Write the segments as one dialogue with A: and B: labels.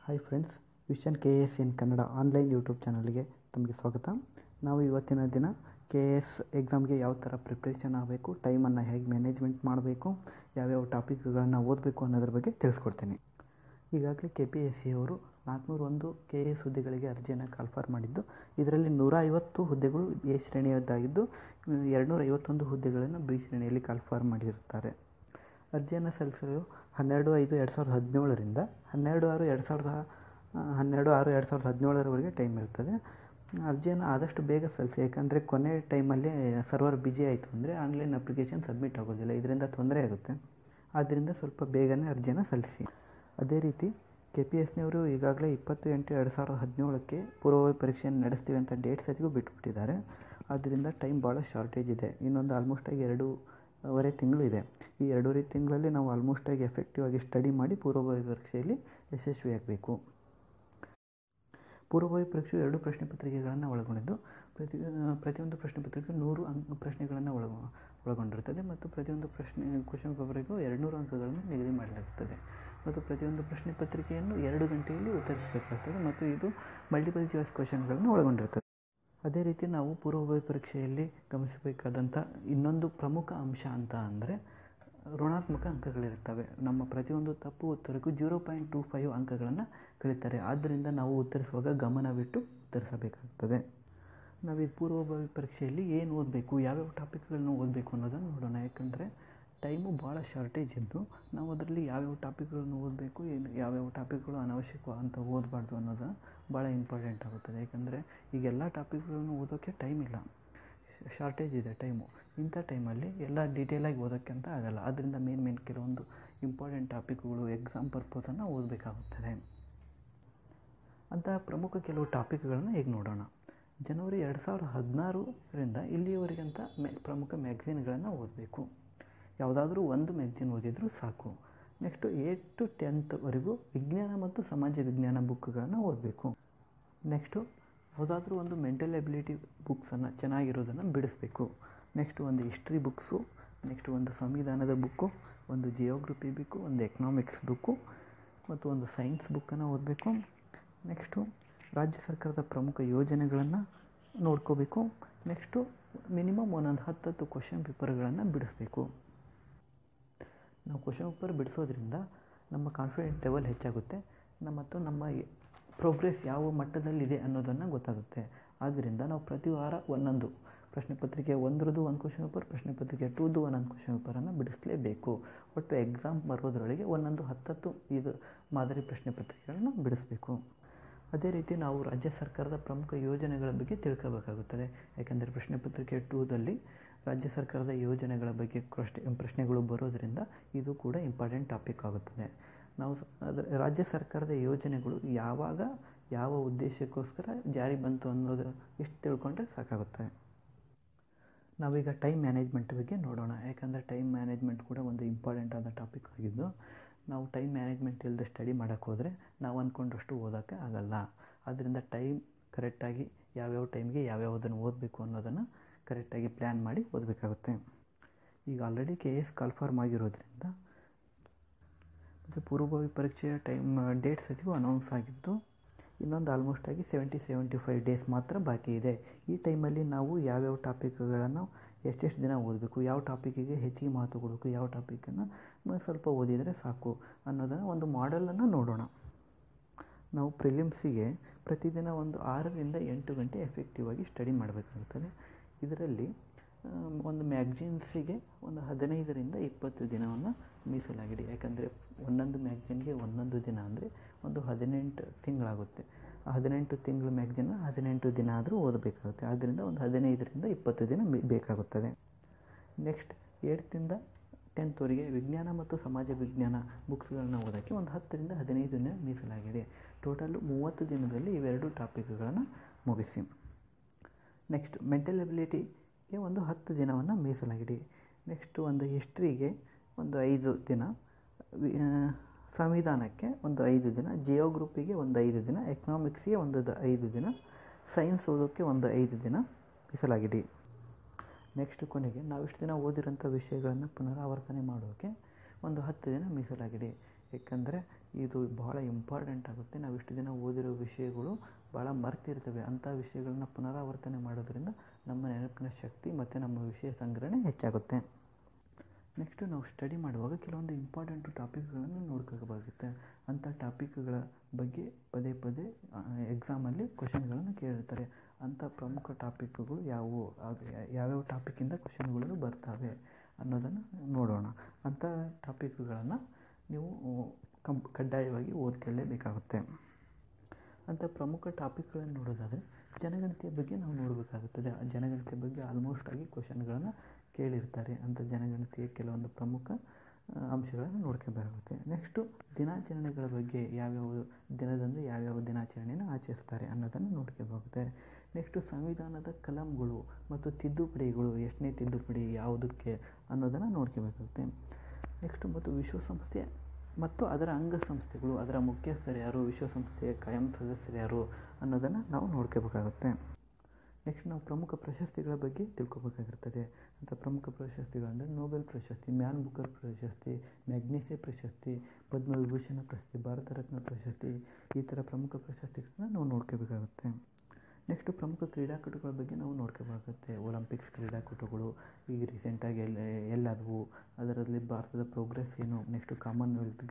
A: Hi friends, vision KS ಇನ್ Kannada online YouTube ಚಾನಲ್ಗೆ ತಮಗೆ ಸ್ವಾಗತ. ನಾವು ಇವತ್ತಿನ ದಿನ KS ಎಕ್ಸಾಮ್ಗೆ ಯಾವ ಥರ ಪ್ರಿಪ್ರೇಷನ್ ಆಗಬೇಕು, ಟೈಮನ್ನು ಹೇಗೆ ಮ್ಯಾನೇಜ್ಮೆಂಟ್ ಮಾಡಬೇಕು, ಯಾವ್ಯಾವ ಟಾಪಿಕ್ಗಳನ್ನು ಓದಬೇಕು ಅನ್ನೋದ್ರ ಬಗ್ಗೆ ತಿಳಿಸ್ಕೊಡ್ತೀನಿ. ಈಗಾಗಲೇ KPSC ಅವರು 401 KS ಹುದ್ದೆಗಳಿಗೆ ಅರ್ಜಿಯನ್ನು ಕಾಲ್ಫರ್ ಮಾಡಿದ್ದು, ಇದರಲ್ಲಿ 150 ಹುದ್ದೆಗಳು A ಶ್ರೇಣಿಯದ್ದಾಗಿದ್ದು 251 ಹುದ್ದೆಗಳನ್ನು B ಶ್ರೇಣಿಯಲ್ಲಿ ಕಾಲ್ಫರ್ ಮಾಡಿರುತ್ತಾರೆ. ಅರ್ಜಿಯನ್ನು ಸಲ್ಲಿಸಲು 12/5/2017ರಿಂದ 12/6/2017ರವರೆಗೆ ಟೈಮ್ ಇರ್ತದೆ. ಅರ್ಜಿಯನ್ನು ಆದಷ್ಟು ಬೇಗ ಸಲ್ಲಿಸಿ, ಯಾಕಂದರೆ ಕೊನೆ ಟೈಮಲ್ಲಿ ಸರ್ವರ್ ಬಿಜಿ ಆಯಿತು ಅಂದರೆ ಆನ್ಲೈನ್ ಅಪ್ಲಿಕೇಶನ್ ಸಬ್ಮಿಟ್ ಆಗೋದಿಲ್ಲ, ಇದರಿಂದ ತೊಂದರೆ ಆಗುತ್ತೆ. ಆದ್ದರಿಂದ ಸ್ವಲ್ಪ ಬೇಗನೆ ಅರ್ಜಿಯನ್ನು ಸಲ್ಲಿಸಿ. ಅದೇ ರೀತಿ KPSCನವರು ಈಗಾಗಲೇ 20/8/2017ಕ್ಕೆ ಪೂರ್ವಭಾವಿ ಪರೀಕ್ಷೆಯನ್ನು ನಡೆಸ್ತೀವಿ ಅಂತ ಡೇಟ್ ಸತಿಗೂ ಬಿಟ್ಬಿಟ್ಟಿದ್ದಾರೆ. ಆದ್ದರಿಂದ ಟೈಮ್ ಭಾಳ ಶಾರ್ಟೇಜ್ ಇದೆ. ಇನ್ನೊಂದು ಆಲ್ಮೋಸ್ಟಾಗಿ 2.5 ತಿಂಗಳು ಇದೆ. ಈ 2.5 ತಿಂಗಳಲ್ಲಿ ನಾವು ಆಲ್ಮೋಸ್ಟಾಗಿ ಎಫೆಕ್ಟಿವ್ ಆಗಿ ಸ್ಟಡಿ ಮಾಡಿ ಪೂರ್ವಭಾವಿ ಪರೀಕ್ಷೆಯಲ್ಲಿ ಯಶಸ್ವಿಯಾಗಬೇಕು. ಪೂರ್ವಭಾವಿ ಪರೀಕ್ಷೆಯು 2 ಪ್ರಶ್ನೆ ಪತ್ರಿಕೆಗಳನ್ನು ಒಳಗೊಂಡಿದ್ದು, ಪ್ರತಿಯೊಂದು ಪ್ರಶ್ನೆ ಪತ್ರಿಕೆ 100 ಪ್ರಶ್ನೆಗಳನ್ನು ಒಳಗೊಂಡಿರುತ್ತದೆ ಮತ್ತು ಪ್ರತಿಯೊಂದು ಕ್ವಶನ್ ಪೇಪರಿಗೂ 200 ಅಂಕಗಳನ್ನು ನಿಗದಿ ಮಾಡಲಾಗುತ್ತದೆ ಮತ್ತು ಪ್ರತಿಯೊಂದು ಪ್ರಶ್ನೆ ಪತ್ರಿಕೆಯನ್ನು 2 ಗಂಟೆಯಲ್ಲಿ ಉತ್ತರಿಸಬೇಕಾಗುತ್ತದೆ ಮತ್ತು ಇದು ಮಲ್ಟಿಪಲ್ ಚಾಯ್ಸ್ ಕ್ವಶನ್ಗಳನ್ನು ಒಳಗೊಂಡಿರುತ್ತದೆ. ಅದೇ ರೀತಿ ನಾವು ಪೂರ್ವಭಾವಿ ಪರೀಕ್ಷೆಯಲ್ಲಿ ಗಮನಿಸಬೇಕಾದಂಥ ಇನ್ನೊಂದು ಪ್ರಮುಖ ಅಂಶ ಅಂತ ಅಂದರೆ ಋಣಾತ್ಮಕ ಅಂಕಗಳಿರ್ತವೆ. ನಮ್ಮ ಪ್ರತಿಯೊಂದು ತಪ್ಪು ಉತ್ತರಕ್ಕೂ 0.25 ಅಂಕಗಳನ್ನು ಕಳೀತಾರೆ. ಆದ್ದರಿಂದ ನಾವು ಉತ್ತರಿಸುವಾಗ ಗಮನವಿಟ್ಟು ಉತ್ತರಿಸಬೇಕಾಗ್ತದೆ. ನಾವು ಈ ಪೂರ್ವಭಾವಿ ಪರೀಕ್ಷೆಯಲ್ಲಿ ಏನು ಓದಬೇಕು, ಯಾವ್ಯಾವ ಟಾಪಿಕ್ಗಳನ್ನು ಓದಬೇಕು ಅನ್ನೋದನ್ನು ನೋಡೋಣ. ಯಾಕಂದರೆ ಟೈಮು ಭಾಳ ಶಾರ್ಟೇಜ್ ಇದ್ದು ನಾವು ಅದರಲ್ಲಿ ಯಾವ್ಯಾವ ಟಾಪಿಕ್ಗಳನ್ನು ಓದಬೇಕು, ಯಾವ್ಯಾವ ಟಾಪಿಕ್ಗಳು ಅನಾವಶ್ಯಕ ಅಂತ ಓದಬಾರ್ದು ಅನ್ನೋದು ಭಾಳ ಇಂಪಾರ್ಟೆಂಟ್ ಆಗುತ್ತದೆ. ಯಾಕಂದರೆ ಈಗೆಲ್ಲ ಟಾಪಿಕ್ಗಳನ್ನು ಓದೋಕ್ಕೆ ಟೈಮ್ ಇಲ್ಲ, ಶಾರ್ಟೇಜ್ ಇದೆ ಟೈಮು. ಇಂಥ ಟೈಮಲ್ಲಿ ಎಲ್ಲ ಡೀಟೇಲಾಗಿ ಓದೋಕ್ಕೆ ಅಂತ ಆಗಲ್ಲ. ಆದ್ದರಿಂದ ಮೇನ್ ಕೆಲವೊಂದು ಇಂಪಾರ್ಟೆಂಟ್ ಟಾಪಿಕ್ಗಳು ಎಕ್ಸಾಮ್ ಪರ್ಪಸನ್ನು ಓದಬೇಕಾಗುತ್ತದೆ. ಅಂತಹ ಪ್ರಮುಖ ಕೆಲವು ಟಾಪಿಕ್ಗಳನ್ನು ಈಗ ನೋಡೋಣ. ಜನವರಿ 2016ರಿಂದ ಇಲ್ಲಿಯವರೆಗಂತ ಪ್ರಮುಖ ಮ್ಯಾಗ್ಝಿನ್ಗಳನ್ನು ಓದಬೇಕು. ಯಾವುದಾದ್ರೂ ಒಂದು ಮ್ಯಾಗ್ಝಿನ್ ಓದಿದರೂ ಸಾಕು. ನೆಕ್ಸ್ಟು 8 to 10th ವಿಜ್ಞಾನ ಮತ್ತು ಸಮಾಜ ವಿಜ್ಞಾನ ಬುಕ್ಗಳನ್ನು ಓದಬೇಕು. ನೆಕ್ಸ್ಟು ಯಾವುದಾದ್ರೂ ಒಂದು ಮೆಂಟಲ್ ಎಬಿಲಿಟಿ ಬುಕ್ಸನ್ನು ಚೆನ್ನಾಗಿರೋದನ್ನು ಬಿಡಿಸ್ಬೇಕು. ನೆಕ್ಸ್ಟ್ ಒಂದು ಹಿಸ್ಟ್ರಿ ಬುಕ್ಸು, ನೆಕ್ಸ್ಟ್ ಒಂದು ಸಂವಿಧಾನದ ಬುಕ್ಕು, ಒಂದು ಜಿಯೋಗ್ರಫಿ ಬುಕ್ಕು, ಒಂದು ಎಕನಾಮಿಕ್ಸ್ ಬುಕ್ಕು ಮತ್ತು ಒಂದು ಸೈನ್ಸ್ ಬುಕ್ಕನ್ನು ಓದಬೇಕು. ನೆಕ್ಸ್ಟು ರಾಜ್ಯ ಸರ್ಕಾರದ ಪ್ರಮುಖ ಯೋಜನೆಗಳನ್ನು ನೋಡ್ಕೋಬೇಕು. ನೆಕ್ಸ್ಟು ಮಿನಿಮಮ್ ಒಂದೊಂದು 10 ಕ್ವಶನ್ ಪೇಪರ್ಗಳನ್ನು ಬಿಡಿಸ್ಬೇಕು. ನಾವು ಕ್ವಶನ್ ಪೇಪರ್ ಬಿಡಿಸೋದ್ರಿಂದ ನಮ್ಮ ಕಾನ್ಫಿಡೆಂಟ್ ಲೆವೆಲ್ ಹೆಚ್ಚಾಗುತ್ತೆ ಮತ್ತು ನಮ್ಮ ಪ್ರೋಗ್ರೆಸ್ ಯಾವ ಮಟ್ಟದಲ್ಲಿದೆ ಅನ್ನೋದನ್ನು ಗೊತ್ತಾಗುತ್ತೆ. ಆದ್ದರಿಂದ ನಾವು ಪ್ರತಿ ವಾರ ಒಂದೊಂದು ಪ್ರಶ್ನೆ ಪತ್ರಿಕೆ 1ರದ್ದು ಒಂದು ಕ್ವಶನ್ ಪೇಪರ್, ಪ್ರಶ್ನೆ ಪತ್ರಿಕೆ 2ದು ಒಂದೊಂದು ಕ್ವಶನ್ ಪೇಪರನ್ನು ಬಿಡಿಸಲೇಬೇಕು. ಒಟ್ಟು ಎಕ್ಸಾಮ್ ಬರೋದ್ರೊಳಗೆ ಒಂದೊಂದು 10 ಇದು ಮಾದರಿ ಪ್ರಶ್ನೆ ಪತ್ರಿಕೆಗಳನ್ನು ಬಿಡಿಸಬೇಕು. ಅದೇ ರೀತಿ ನಾವು ರಾಜ್ಯ ಸರ್ಕಾರದ ಪ್ರಮುಖ ಯೋಜನೆಗಳ ಬಗ್ಗೆ ತಿಳ್ಕೋಬೇಕಾಗುತ್ತದೆ. ಯಾಕೆಂದರೆ ಪ್ರಶ್ನೆ ಪತ್ರಿಕೆ 2ದಲ್ಲಿ ರಾಜ್ಯ ಸರ್ಕಾರದ ಯೋಜನೆಗಳ ಬಗ್ಗೆ ಪ್ರಶ್ನೆಗಳು ಬರೋದರಿಂದ ಇದು ಕೂಡ ಇಂಪಾರ್ಟೆಂಟ್ ಟಾಪಿಕ್ ಆಗುತ್ತದೆ. ನಾವು ರಾಜ್ಯ ಸರ್ಕಾರದ ಯೋಜನೆಗಳು ಯಾವಾಗ ಯಾವ ಉದ್ದೇಶಕ್ಕೋಸ್ಕರ ಜಾರಿ ಬಂತು ಅನ್ನೋದು ಇಷ್ಟು ತಿಳ್ಕೊಂಡ್ರೆ ಸಾಕಾಗುತ್ತೆ. ನಾವೀಗ ಟೈಮ್ ಮ್ಯಾನೇಜ್ಮೆಂಟ್ ಬಗ್ಗೆ ನೋಡೋಣ. ಯಾಕಂದರೆ ಟೈಮ್ ಮ್ಯಾನೇಜ್ಮೆಂಟ್ ಕೂಡ ಒಂದು ಇಂಪಾರ್ಟೆಂಟ್ ಆದ ಟಾಪಿಕ್ ಆಗಿದ್ದು, ನಾವು ಟೈಮ್ ಮ್ಯಾನೇಜ್ಮೆಂಟ್ ಇಲ್ಲದೆ ಸ್ಟಡಿ ಮಾಡೋಕ್ಕೆ ಹೋದರೆ ನಾವು ಅಂದ್ಕೊಂಡಷ್ಟು ಓದೋಕ್ಕೆ ಆಗಲ್ಲ. ಆದ್ದರಿಂದ ಟೈಮ್ ಕರೆಕ್ಟಾಗಿ ಯಾವ್ಯಾವ ಟೈಮ್ಗೆ ಯಾವ್ಯಾವುದನ್ನು ಓದಬೇಕು ಅನ್ನೋದನ್ನು ಕರೆಕ್ಟಾಗಿ ಪ್ಲ್ಯಾನ್ ಮಾಡಿ ಓದಬೇಕಾಗುತ್ತೆ. ಈಗ ಆಲ್ರೆಡಿ KS ಕಾಲ್ಫಾರ್ಮ್ ಆಗಿರೋದ್ರಿಂದ ಮತ್ತು ಪೂರ್ವಭಾವಿ ಪರೀಕ್ಷೆಯ ಡೇಟ್ ಸತಿಗೂ ಅನೌನ್ಸ್ ಆಗಿದ್ದು ಇನ್ನೊಂದು ಆಲ್ಮೋಸ್ಟಾಗಿ 70-75 ಡೇಸ್ ಮಾತ್ರ ಬಾಕಿ ಇದೆ. ಈ ಟೈಮಲ್ಲಿ ನಾವು ಯಾವ್ಯಾವ ಟಾಪಿಕ್ಗಳನ್ನು ಎಷ್ಟೆಷ್ಟು ದಿನ ಓದಬೇಕು, ಯಾವ ಟಾಪಿಕ್ಕಿಗೆ ಹೆಚ್ಚಿಗೆ ಮಹತ್ವ ಕೊಡಬೇಕು, ಯಾವ ಟಾಪಿಕನ್ನು ಸ್ವಲ್ಪ ಓದಿದರೆ ಸಾಕು ಅನ್ನೋದನ್ನು ಒಂದು ಮಾಡೆಲನ್ನು ನೋಡೋಣ. ನಾವು ಪ್ರಿಲಿಮ್ಸಿಗೆ ಪ್ರತಿದಿನ ಒಂದು 6ರಿಂದ 8 ಗಂಟೆ ಎಫೆಕ್ಟಿವ್ ಆಗಿ ಸ್ಟಡಿ ಮಾಡಬೇಕಾಗುತ್ತದೆ. ಇದರಲ್ಲಿ ಒಂದು ಮ್ಯಾಗ್ಝಿನ್ಸಿಗೆ ಒಂದು 15ರಿಂದ 20 ದಿನವನ್ನು ಮೀಸಲಾಗಿಡಿ. ಯಾಕಂದರೆ ಒಂದೊಂದು ಮ್ಯಾಗ್ಝಿನ್ಗೆ ಒಂದೊಂದು ದಿನ ಅಂದರೆ ಒಂದು 18 ತಿಂಗಳಾಗುತ್ತೆ. ಆ 18 ತಿಂಗಳ ಮ್ಯಾಗ್ಝಿನ್ನ 18 ದಿನ ಆದರೂ ಓದಬೇಕಾಗುತ್ತೆ. ಆದ್ದರಿಂದ ಒಂದು 15ರಿಂದ 20 ದಿನ ಬೇಕಾಗುತ್ತದೆ. ನೆಕ್ಸ್ಟ್ 8th to 10th ವಿಜ್ಞಾನ ಮತ್ತು ಸಮಾಜ ವಿಜ್ಞಾನ ಬುಕ್ಸ್ಗಳನ್ನು ಓದೋಕ್ಕೆ ಒಂದು 10ರಿಂದ 15 ದಿನ ಮೀಸಲಾಗಿದೆ. ಟೋಟಲು 30 ದಿನದಲ್ಲಿ ಇವೆರಡು ಟಾಪಿಕ್ಗಳನ್ನು ಮುಗಿಸಿ. ನೆಕ್ಸ್ಟ್ ಮೆಂಟಲ್ ಎಬಿಲಿಟಿಗೆ ಒಂದು 10 ದಿನವನ್ನು ಮೀಸಲಾಗಿಡಿ. ನೆಕ್ಸ್ಟು ಒಂದು ಹಿಸ್ಟ್ರಿಗೆ ಒಂದು 5 ದಿನ, ಸಂವಿಧಾನಕ್ಕೆ ಒಂದು 5 ದಿನ, ಜಿಯೋಗ್ರಫಿಗೆ ಒಂದು 5 ದಿನ, ಎಕನಾಮಿಕ್ಸ್ಗೆ ಒಂದು 5 ದಿನ, ಸೈನ್ಸ್ ಓದೋಕ್ಕೆ ಒಂದು 5 ದಿನ ಮೀಸಲಾಗಿಡಿ. ನೆಕ್ಸ್ಟ್ ಕೊನೆಗೆ ನಾವಿಷ್ಟು ದಿನ ಓದಿರೋಂಥ ವಿಷಯಗಳನ್ನು ಪುನರಾವರ್ತನೆ ಮಾಡೋಕ್ಕೆ ಒಂದು 10 ದಿನ ಮೀಸಲಾಗಿಡಿ. ಏಕೆಂದರೆ ಇದು ಬಹಳ ಇಂಪಾರ್ಟೆಂಟ್ ಆಗುತ್ತೆ. ನಾವು ಇಷ್ಟು ದಿನ ಓದಿರೋ ವಿಷಯಗಳು ಭಾಳ ಮರ್ತಿರ್ತವೆ. ಅಂಥ ವಿಷಯಗಳನ್ನ ಪುನರಾವರ್ತನೆ ಮಾಡೋದ್ರಿಂದ ನಮ್ಮ ನೆನಪಿನ ಶಕ್ತಿ ಮತ್ತು ನಮ್ಮ ವಿಷಯ ಸಂಗ್ರಹಣೆ ಹೆಚ್ಚಾಗುತ್ತೆ. ನೆಕ್ಸ್ಟು ನಾವು ಸ್ಟಡಿ ಮಾಡುವಾಗ ಕೆಲವೊಂದು ಇಂಪಾರ್ಟೆಂಟು ಟಾಪಿಕ್ಗಳನ್ನು ನೋಡ್ಕೋಬೇಕಾಗುತ್ತೆ. ಅಂಥ ಟಾಪಿಕ್ಗಳ ಬಗ್ಗೆ ಪದೇ ಪದೇ ಎಕ್ಸಾಮಲ್ಲಿ ಕ್ವಶನ್ಗಳನ್ನು ಕೇಳಿರ್ತಾರೆ. ಅಂಥ ಪ್ರಮುಖ ಟಾಪಿಕ್ಗಳು ಯಾವುವು, ಯಾವ್ಯಾವ ಟಾಪಿಕ್ಕಿಂದ ಕ್ವಶನ್ಗಳು ಬರ್ತವೆ ಅನ್ನೋದನ್ನು ನೋಡೋಣ. ಅಂಥ ಟಾಪಿಕ್ಗಳನ್ನು ನೀವು ಕಡ್ಡಾಯವಾಗಿ ಓದ್ಕೊಳ್ಳೇಬೇಕಾಗುತ್ತೆ. ಅಂಥ ಪ್ರಮುಖ ಟಾಪಿಕ್ಗಳನ್ನು ನೋಡೋದಾದರೆ ಜನಗಣತಿಯ ಬಗ್ಗೆ ನಾವು ನೋಡಬೇಕಾಗುತ್ತದೆ. ಆ ಜನಗಣತಿಯ ಬಗ್ಗೆ ಆಲ್ಮೋಸ್ಟ್ ಆಗಿ ಕ್ವಶನ್ಗಳನ್ನು ಕೇಳಿರ್ತಾರೆ. ಅಂಥ ಜನಗಣತಿಯ ಕೆಲವೊಂದು ಪ್ರಮುಖ ಅಂಶಗಳನ್ನು ನೋಡ್ಕೋಬೇಕಾಗುತ್ತೆ. ನೆಕ್ಸ್ಟು ದಿನಾಚರಣೆಗಳ ಬಗ್ಗೆ ಯಾವ್ಯಾವ ದಿನದಂದು ಯಾವ್ಯಾವ ದಿನಾಚರಣೆಯನ್ನು ಆಚರಿಸ್ತಾರೆ ಅನ್ನೋದನ್ನು ನೋಡ್ಕೋಬೇಕಾಗುತ್ತೆ. ನೆಕ್ಸ್ಟು ಸಂವಿಧಾನದ ಕಲಂಗಳು ಮತ್ತು ತಿದ್ದುಪಡಿಗಳು, ಎಷ್ಟನೇ ತಿದ್ದುಪಡಿ ಯಾವುದಕ್ಕೆ ಅನ್ನೋದನ್ನು ನೋಡ್ಕೋಬೇಕಾಗುತ್ತೆ. ನೆಕ್ಸ್ಟು ಮತ್ತು ವಿಶ್ವಸಂಸ್ಥೆ ಮತ್ತು ಅದರ ಅಂಗಸಂಸ್ಥೆಗಳು, ಅದರ ಮುಖ್ಯಸ್ಥರು ಯಾರು, ವಿಶ್ವಸಂಸ್ಥೆಯ ಕಾಯಂ ಸದಸ್ಯರು ಯಾರು ಅನ್ನೋದನ್ನು ನಾವು ನೋಡ್ಕೋಬೇಕಾಗುತ್ತೆ. ನೆಕ್ಸ್ಟ್ ನಾವು ಪ್ರಮುಖ ಪ್ರಶಸ್ತಿಗಳ ಬಗ್ಗೆ ತಿಳ್ಕೊಬೇಕಾಗಿರ್ತದೆ. ಅಂಥ ಪ್ರಮುಖ ಪ್ರಶಸ್ತಿಗಳಂದರೆ ನೊಬೆಲ್ ಪ್ರಶಸ್ತಿ, ಮ್ಯಾನ್ ಬುಕರ್ ಪ್ರಶಸ್ತಿ, ಮ್ಯಾಗ್ನಿಸೆ ಪ್ರಶಸ್ತಿ, ಪದ್ಮವಿಭೂಷಣ ಪ್ರಶಸ್ತಿ, ಭಾರತ ರತ್ನ ಪ್ರಶಸ್ತಿ, ಈ ಥರ ಪ್ರಮುಖ ಪ್ರಶಸ್ತಿಗಳನ್ನ ನಾವು ನೋಡ್ಕೋಬೇಕಾಗುತ್ತೆ. ನೆಕ್ಸ್ಟು ಪ್ರಮುಖ ಕ್ರೀಡಾಕೂಟಗಳ ಬಗ್ಗೆ ನಾವು ನೋಡ್ಕೋಬೇಕಾಗುತ್ತೆ. ಒಲಿಂಪಿಕ್ಸ್ ಕ್ರೀಡಾಕೂಟಗಳು ಈಗ ರೀಸೆಂಟಾಗಿ ಎಲ್ಲಾದವು, ಅದರಲ್ಲಿ ಭಾರತದ ಪ್ರೋಗ್ರೆಸ್ ಏನು, ನೆಕ್ಸ್ಟು ಕಾಮನ್ವೆಲ್ತ್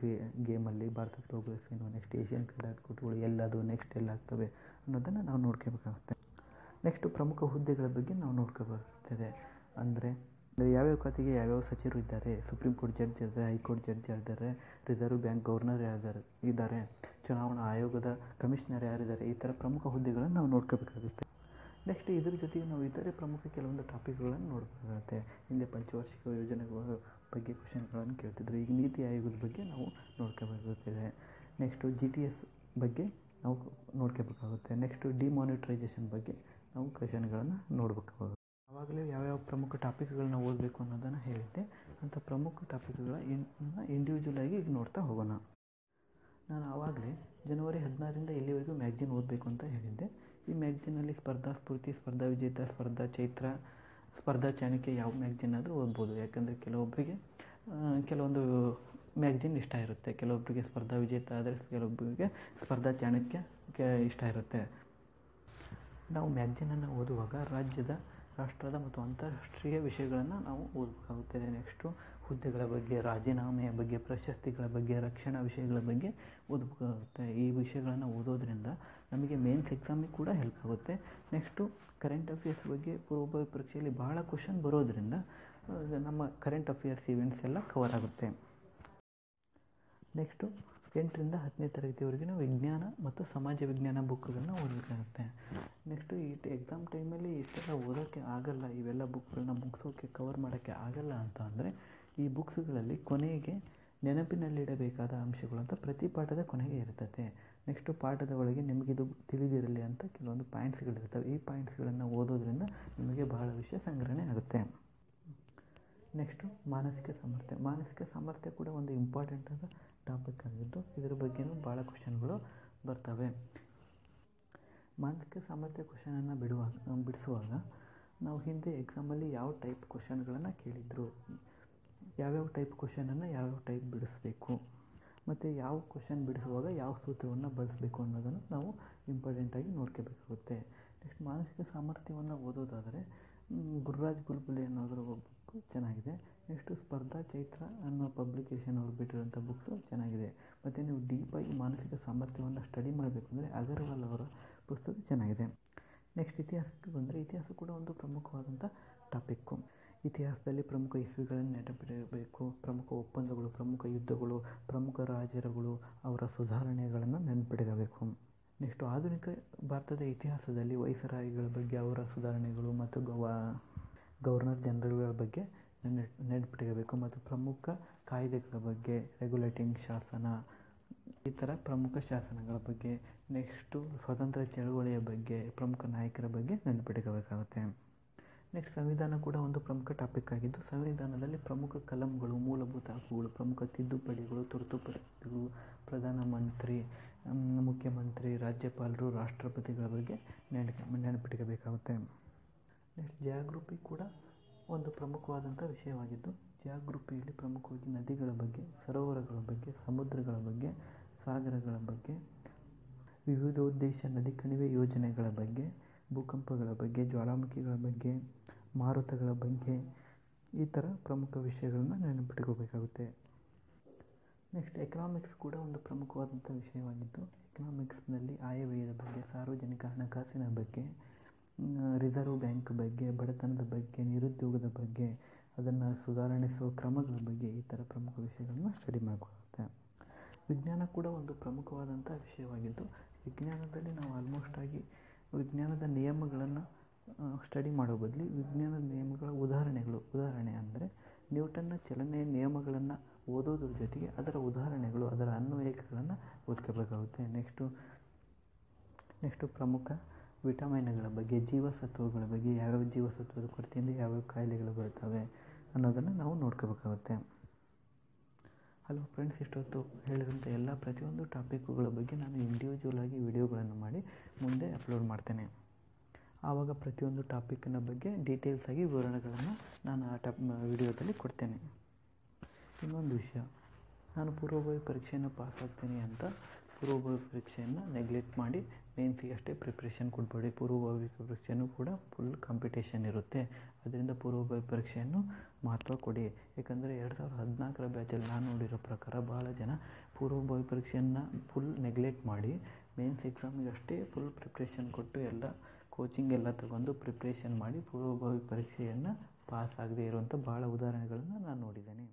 A: ಗೇಮಲ್ಲಿ ಭಾರತದ ಪ್ರೋಗ್ರೆಸ್ ಏನು, ನೆಕ್ಸ್ಟ್ ಏಷ್ಯನ್ ಕ್ರೀಡಾಕೂಟಗಳು ಎಲ್ಲದು, ನೆಕ್ಸ್ಟ್ ಎಲ್ಲಾಗ್ತವೆ ಅನ್ನೋದನ್ನು ನಾವು ನೋಡ್ಕೋಬೇಕಾಗುತ್ತೆ. ನೆಕ್ಸ್ಟು ಪ್ರಮುಖ ಹುದ್ದೆಗಳ ಬಗ್ಗೆ ನಾವು ನೋಡ್ಕೋಬೇಕಾಗ್ತದೆ. ಅಂದರೆ ಯಾವ್ಯಾವ ಖಾತೆಗೆ ಯಾವ್ಯಾವ ಸಚಿವರು ಇದ್ದಾರೆ, ಸುಪ್ರೀಂ ಕೋರ್ಟ್ ಜಡ್ಜ್ ಇದ್ದಾರೆ, ಹೈಕೋರ್ಟ್ ಜಡ್ಜ್ ಇದ್ದಾರೆ, ರಿಸರ್ವ್ ಬ್ಯಾಂಕ್ ಗವರ್ನರ್ ಇದ್ದಾರೆ, ಚುನಾವಣಾ ಆಯೋಗದ ಕಮಿಷನರ್ ಯಾರಿದ್ದಾರೆ, ಈ ಥರ ಪ್ರಮುಖ ಹುದ್ದೆಗಳನ್ನು ನಾವು ನೋಡ್ಕೋಬೇಕಾಗುತ್ತೆ. ನೆಕ್ಸ್ಟ್ ಇದ್ರ ಜೊತೆಗೆ ನಾವು ಇತರೆ ಪ್ರಮುಖ ಕೆಲವೊಂದು ಟಾಪಿಕ್ಗಳನ್ನು ನೋಡಬೇಕಾಗುತ್ತೆ. ಹಿಂದೆ ಪಂಚವಾರ್ಷಿಕ ಯೋಜನೆಗಳ ಬಗ್ಗೆ ಕ್ವಶನ್ಗಳನ್ನು ಕೇಳ್ತಿದ್ರು. ಈಗ ನೀತಿ ಆಯೋಗದ ಬಗ್ಗೆ ನಾವು ನೋಡ್ಕೋಬೇಕಾಗುತ್ತದೆ. ನೆಕ್ಸ್ಟು GTS ಬಗ್ಗೆ ನಾವು ನೋಡ್ಕೋಬೇಕಾಗುತ್ತೆ. ನೆಕ್ಸ್ಟು ಡಿಮಾನಿಟ್ರೈಸೇಷನ್ ಬಗ್ಗೆ ನಾವು ಕ್ವಶನ್ಗಳನ್ನು ನೋಡಬೇಕಾಗುತ್ತೆ. ಆವಾಗಲೇ ಯಾವ್ಯಾವ ಪ್ರಮುಖ ಟಾಪಿಕ್ಗಳನ್ನ ಓದಬೇಕು ಅನ್ನೋದನ್ನು ಹೇಳಿದ್ದೆ. ಅಂಥ ಪ್ರಮುಖ ಟಾಪಿಕ್ಗಳ ಇಂಡಿವಿಜುವಲ್ ಆಗಿ ಈಗ ನೋಡ್ತಾ ಹೋಗೋಣ. ನಾನು ಆವಾಗಲೇ ಜನವರಿ 16ರಿಂದ ಇಲ್ಲಿವರೆಗೂ ಮ್ಯಾಗ್ಜಿನ್ ಓದಬೇಕು ಅಂತ ಹೇಳಿದ್ದೆ. ಈ ಮ್ಯಾಗ್ಜಿನಲ್ಲಿ ಸ್ಪರ್ಧಾ ಸ್ಫೂರ್ತಿ, ಸ್ಪರ್ಧಾ ವಿಜೇತ, ಸ್ಪರ್ಧಾ ಚೈತ್ರ, ಸ್ಪರ್ಧಾ ಚಾಣಕ್ಯ ಯಾವ ಮ್ಯಾಗ್ಜಿನ್ ಆದರೂ ಓದ್ಬೋದು. ಯಾಕಂದರೆ ಕೆಲವೊಬ್ಬರಿಗೆ ಕೆಲವೊಂದು ಮ್ಯಾಗ್ಜಿನ್ ಇಷ್ಟ ಇರುತ್ತೆ, ಕೆಲವೊಬ್ಬರಿಗೆ ಸ್ಪರ್ಧಾ ವಿಜೇತ ಆದರೆ ಕೆಲವೊಬ್ಬರಿಗೆ ಸ್ಪರ್ಧಾ ಚಾಣಕ್ಯ ಇಷ್ಟ ಇರುತ್ತೆ. ನಾವು ಮ್ಯಾಗ್ಜಿನನ್ನು ಓದುವಾಗ ರಾಷ್ಟ್ರದ ಮತ್ತು ಅಂತಾರಾಷ್ಟ್ರೀಯ ವಿಷಯಗಳನ್ನು ನಾವು ಓದಬೇಕಾಗುತ್ತದೆ. ನೆಕ್ಸ್ಟು ಹುದ್ದೆಗಳ ಬಗ್ಗೆ, ರಾಜೀನಾಮೆಯ ಬಗ್ಗೆ, ಪ್ರಶಸ್ತಿಗಳ ಬಗ್ಗೆ, ರಕ್ಷಣಾ ವಿಷಯಗಳ ಬಗ್ಗೆ ಓದಬೇಕಾಗುತ್ತೆ. ಈ ವಿಷಯಗಳನ್ನು ಓದೋದ್ರಿಂದ ನಮಗೆ ಮೇನ್ಸ್ ಎಕ್ಸಾಮಿಗೆ ಕೂಡ ಹೆಲ್ಪ್ ಆಗುತ್ತೆ. ನೆಕ್ಸ್ಟು ಕರೆಂಟ್ ಅಫೇರ್ಸ್ ಬಗ್ಗೆ ಪೂರ್ವ ಪರೀಕ್ಷೆಯಲ್ಲಿ ಬಹಳ ಕ್ವಶನ್ ಬರೋದರಿಂದ ನಮ್ಮ ಕರೆಂಟ್ ಅಫೇರ್ಸ್ ಇವೆಂಟ್ಸ್ ಎಲ್ಲ ಕವರ್ ಆಗುತ್ತೆ. ನೆಕ್ಸ್ಟು 8ರಿಂದ 10ನೇ ತರಗತಿವರೆಗಿನ ವಿಜ್ಞಾನ ಮತ್ತು ಸಮಾಜ ವಿಜ್ಞಾನ ಬುಕ್ಗಳನ್ನು ಓದಬೇಕಾಗುತ್ತೆ. ನೆಕ್ಸ್ಟು ಈ ಎಕ್ಸಾಮ್ ಟೈಮಲ್ಲಿ ಇಷ್ಟೆಲ್ಲ ಓದೋಕ್ಕೆ ಆಗಲ್ಲ, ಇವೆಲ್ಲ ಬುಕ್ಗಳನ್ನ ಮುಗಿಸೋಕ್ಕೆ ಕವರ್ ಮಾಡೋಕ್ಕೆ ಆಗಲ್ಲ ಅಂತ ಅಂದರೆ ಈ ಬುಕ್ಸ್ಗಳಲ್ಲಿ ಕೊನೆಗೆ ನೆನಪಿನಲ್ಲಿಡಬೇಕಾದ ಅಂಶಗಳು ಅಂತ ಪ್ರತಿ ಪಾಠದ ಕೊನೆಗೆ ಇರ್ತದೆ. ನೆಕ್ಸ್ಟು ಪಾಠದ ಒಳಗೆ ನಿಮಗಿದು ತಿಳಿದಿರಲಿ ಅಂತ ಕೆಲವೊಂದು ಪಾಯಿಂಟ್ಸ್ಗಳಿರ್ತವೆ. ಈ ಪಾಯಿಂಟ್ಸ್ಗಳನ್ನು ಓದೋದ್ರಿಂದ ನಿಮಗೆ ಬಹಳ ವಿಷಯ ಸಂಗ್ರಹಣೆ ಆಗುತ್ತೆ. ನೆಕ್ಸ್ಟು ಮಾನಸಿಕ ಸಾಮರ್ಥ್ಯ ಕೂಡ ಒಂದು ಇಂಪಾರ್ಟೆಂಟ್ ಆದ ಟಾಪಿಕ್ ಆಗಿದ್ದು ಇದರ ಬಗ್ಗೆಯೂ ಭಾಳ ಕ್ವಶನ್ಗಳು ಬರ್ತವೆ. ಮಾನಸಿಕ ಸಾಮರ್ಥ್ಯ ಕ್ವಶನನ್ನು ಬಿಡಿಸುವಾಗ ನಾವು ಹಿಂದೆ ಎಕ್ಸಾಮಲ್ಲಿ ಯಾವ ಟೈಪ್ ಕ್ವಶನ್ಗಳನ್ನು ಕೇಳಿದ್ರು, ಯಾವ್ಯಾವ ಟೈಪ್ ಕ್ವಶನನ್ನು ಯಾವ್ಯಾವ ಟೈಪ್ ಬಿಡಿಸ್ಬೇಕು ಮತ್ತು ಯಾವ ಕ್ವಶನ್ ಬಿಡಿಸುವಾಗ ಯಾವ ಸೂತ್ರವನ್ನು ಬಳಸಬೇಕು ಅನ್ನೋದನ್ನು ನಾವು ಇಂಪಾರ್ಟೆಂಟಾಗಿ ನೋಡ್ಕೋಬೇಕಾಗುತ್ತೆ. ನೆಕ್ಸ್ಟ್ ಮಾನಸಿಕ ಸಾಮರ್ಥ್ಯವನ್ನು ಓದೋದಾದರೆ ಗುರುರಾಜ್ ಬುಲ್ಬುಲೆ ಅನ್ನೋದ್ರ ಬುಕ್ಕು ಚೆನ್ನಾಗಿದೆ. ನೆಕ್ಸ್ಟು ಸ್ಪರ್ಧಾ ಚೈತ್ರ ಅನ್ನೋ ಪಬ್ಲಿಕೇಶನ್ ಅವ್ರು ಬಿಟ್ಟಿರೋಂಥ ಬುಕ್ಸು ಚೆನ್ನಾಗಿದೆ. ಮತ್ತು ನೀವು ಡೀಪಾಗಿ ಮಾನಸಿಕ ಸಾಮರ್ಥ್ಯವನ್ನು ಸ್ಟಡಿ ಮಾಡಬೇಕು ಅಂದರೆ ಅಗರ್ವಾಲ್ ಅವರ ಪುಸ್ತಕ ಚೆನ್ನಾಗಿದೆ. ನೆಕ್ಸ್ಟ್ ಇತಿಹಾಸಕ್ಕೆ ಬಂದರೆ ಇತಿಹಾಸ ಕೂಡ ಒಂದು ಪ್ರಮುಖವಾದಂಥ ಟಾಪಿಕ್ಕು. ಇತಿಹಾಸದಲ್ಲಿ ಪ್ರಮುಖ ಇಸ್ವಿಗಳನ್ನು ನೆನಪಿಡಬೇಕು, ಪ್ರಮುಖ ಒಪ್ಪಂದಗಳು, ಪ್ರಮುಖ ಯುದ್ಧಗಳು, ಪ್ರಮುಖ ರಾಜರುಗಳು, ಅವರ ಸುಧಾರಣೆಗಳನ್ನು ನೆನಪಿಡಬೇಕು. ನೆಕ್ಸ್ಟು ಆಧುನಿಕ ಭಾರತದ ಇತಿಹಾಸದಲ್ಲಿ ವೈಸರಾಯಿಗಳ ಬಗ್ಗೆ, ಅವರ ಸುಧಾರಣೆಗಳು ಮತ್ತು ಗವರ್ನರ್ ಜನರಲ್ಗಳ ಬಗ್ಗೆ ನೆನಪಿಡಬೇಕು ಮತ್ತು ಪ್ರಮುಖ ಕಾಯ್ದೆಗಳ ಬಗ್ಗೆ, ರೆಗ್ಯುಲೇಟಿಂಗ್ ಶಾಸನ, ಈ ಥರ ಪ್ರಮುಖ ಶಾಸನಗಳ ಬಗ್ಗೆ, ನೆಕ್ಸ್ಟು ಸ್ವತಂತ್ರ ಚಳವಳಿಯ ಬಗ್ಗೆ, ಪ್ರಮುಖ ನಾಯಕರ ಬಗ್ಗೆ ನೆನಪಿಡಬೇಕಾಗುತ್ತೆ. ನೆಕ್ಸ್ಟ್ ಸಂವಿಧಾನ ಕೂಡ ಒಂದು ಪ್ರಮುಖ ಟಾಪಿಕ್ ಆಗಿದ್ದು ಸಂವಿಧಾನದಲ್ಲಿ ಪ್ರಮುಖ ಕಲಂಗಳು, ಮೂಲಭೂತ ಹಕ್ಕುಗಳು, ಪ್ರಮುಖ ತಿದ್ದುಪಡಿಗಳು, ತುರ್ತು ಪರಿಸ್ಥಿತಿಗಳು, ಪ್ರಧಾನಮಂತ್ರಿ, ಮುಖ್ಯಮಂತ್ರಿ, ರಾಜ್ಯಪಾಲರು, ರಾಷ್ಟ್ರಪತಿಗಳ ಬಗ್ಗೆ ನೆನಪಿಡಬೇಕಾಗುತ್ತೆ. ನೆಕ್ಸ್ಟ್ ಜಾಗೃತಿ ಕೂಡ ಒಂದು ಪ್ರಮುಖವಾದಂಥ ವಿಷಯವಾಗಿದ್ದು ಜಾಗೃತಿಯಲ್ಲಿ ಪ್ರಮುಖವಾಗಿ ನದಿಗಳ ಬಗ್ಗೆ, ಸರೋವರಗಳ ಬಗ್ಗೆ, ಸಮುದ್ರಗಳ ಬಗ್ಗೆ, ಸಾಗರಗಳ ಬಗ್ಗೆ, ವಿವಿಧೋದ್ದೇಶ ನದಿ ಕಣಿವೆ ಯೋಜನೆಗಳ ಬಗ್ಗೆ, ಭೂಕಂಪಗಳ ಬಗ್ಗೆ, ಜ್ವಾಲಾಮುಖಿಗಳ ಬಗ್ಗೆ, ಮಾರುತಗಳ ಬಗ್ಗೆ, ಈ ಥರ ಪ್ರಮುಖ ವಿಷಯಗಳನ್ನ ನೆನಪಿಟ್ಕೋಬೇಕಾಗುತ್ತೆ. ನೆಕ್ಸ್ಟ್ ಎಕನಾಮಿಕ್ಸ್ ಕೂಡ ಒಂದು ಪ್ರಮುಖವಾದಂಥ ವಿಷಯವಾಗಿದ್ದು, ಎಕನಾಮಿಕ್ಸ್ನಲ್ಲಿ ಆಯವ್ಯಯದ ಬಗ್ಗೆ, ಸಾರ್ವಜನಿಕ ಹಣಕಾಸಿನ ಬಗ್ಗೆ, ರಿಸರ್ವ್ ಬ್ಯಾಂಕ್ ಬಗ್ಗೆ, ಬಡತನದ ಬಗ್ಗೆ, ನಿರುದ್ಯೋಗದ ಬಗ್ಗೆ, ಅದನ್ನು ಸುಧಾರಿಸುವ ಕ್ರಮಗಳ ಬಗ್ಗೆ, ಈ ಥರ ಪ್ರಮುಖ ವಿಷಯಗಳನ್ನ ಸ್ಟಡಿ ಮಾಡಬೇಕಾಗುತ್ತೆ. ವಿಜ್ಞಾನ ಕೂಡ ಒಂದು ಪ್ರಮುಖವಾದಂಥ ವಿಷಯವಾಗಿದ್ದು, ವಿಜ್ಞಾನದಲ್ಲಿ ನಾವು ವಿಜ್ಞಾನದ ನಿಯಮಗಳನ್ನು ಸ್ಟಡಿ ಮಾಡೋ ಬದಲು ವಿಜ್ಞಾನದ ನಿಯಮಗಳ ಉದಾಹರಣೆ ಅಂದರೆ ನ್ಯೂಟನ್ನ ಚಲನೆಯ ನಿಯಮಗಳನ್ನು ಓದೋದ್ರ ಜೊತೆಗೆ ಅದರ ಉದಾಹರಣೆಗಳು, ಅದರ ಅನ್ವಯಿಕಗಳನ್ನು ಓದ್ಕೋಬೇಕಾಗುತ್ತೆ. ನೆಕ್ಸ್ಟು ಪ್ರಮುಖ ವಿಟಮಿನ್ಗಳ ಬಗ್ಗೆ, ಜೀವಸತ್ವಗಳ ಬಗ್ಗೆ, ಯಾವ್ಯಾವ ಜೀವಸತ್ವದ ಕೊರತೆಯಿಂದ ಯಾವ್ಯಾವ ಕಾಯಿಲೆಗಳು ಬರ್ತವೆ ಅನ್ನೋದನ್ನು ನಾವು ನೋಡ್ಕೋಬೇಕಾಗುತ್ತೆ. ಹಲೋ ಫ್ರೆಂಡ್ಸ್, ಇಷ್ಟೊತ್ತು ಹೇಳಿದಂಥ ಪ್ರತಿಯೊಂದು ಟಾಪಿಕ್ಗಳ ಬಗ್ಗೆ ನಾನು ಇಂಡಿವಿಜುವಲ್ ಆಗಿ ವಿಡಿಯೋಗಳನ್ನು ಮಾಡಿ ಮುಂದೆ ಅಪ್ಲೋಡ್ ಮಾಡ್ತೇನೆ. ಆವಾಗ ಪ್ರತಿಯೊಂದು ಟಾಪಿಕ್ನ ಬಗ್ಗೆ ಡೀಟೇಲ್ಸ್ ಆಗಿ ವಿವರಣೆಗಳನ್ನು ನಾನು ಆ ವಿಡಿಯೋದಲ್ಲಿ ಕೊಡ್ತೇನೆ. ಇನ್ನೊಂದು ವಿಷಯ, ನಾನು ಪೂರ್ವಭಾವಿ ಪರೀಕ್ಷೆಯನ್ನು ಪಾಸ್ ಆಗ್ತೀನಿ ಅಂತ ಪೂರ್ವಭಾವಿ ಪರೀಕ್ಷೆಯನ್ನು ನೆಗ್ಲೆಕ್ಟ್ ಮಾಡಿ ಮೇನ್ಸಿಗೆ ಅಷ್ಟೇ ಪ್ರಿಪ್ರೇಷನ್ ಕೊಡಬೇಡಿ. ಪೂರ್ವಭಾವಿ ಪರೀಕ್ಷೆಯೂ ಕೂಡ ಫುಲ್ ಕಾಂಪಿಟೇಷನ್ ಇರುತ್ತೆ. ಅದರಿಂದ ಪೂರ್ವಭಾವಿ ಪರೀಕ್ಷೆಯನ್ನು ಮಹತ್ವ ಕೊಡಿ. ಯಾಕಂದರೆ 2014ರ ಬ್ಯಾಚಲ್ಲಿ ನಾನು ನೋಡಿರೋ ಪ್ರಕಾರ ಭಾಳ ಜನ ಪೂರ್ವಭಾವಿ ಪರೀಕ್ಷೆಯನ್ನು ಫುಲ್ ನೆಗ್ಲೆಕ್ಟ್ ಮಾಡಿ ಮೇನ್ಸ್ ಎಕ್ಸಾಮಿಗೆ ಅಷ್ಟೇ ಫುಲ್ ಪ್ರಿಪ್ರೇಷನ್ ಕೊಟ್ಟು ಎಲ್ಲ ಕೋಚಿಂಗ್ ಎಲ್ಲ ತಗೊಂಡು ಪ್ರಿಪ್ರೇಷನ್ ಮಾಡಿ ಪೂರ್ವಭಾವಿ ಪರೀಕ್ಷೆಯನ್ನು ಪಾಸ್ ಆಗದೇ ಇರುವಂಥ ಭಾಳ ಉದಾಹರಣೆಗಳನ್ನು ನಾನು ನೋಡಿದ್ದೇನೆ.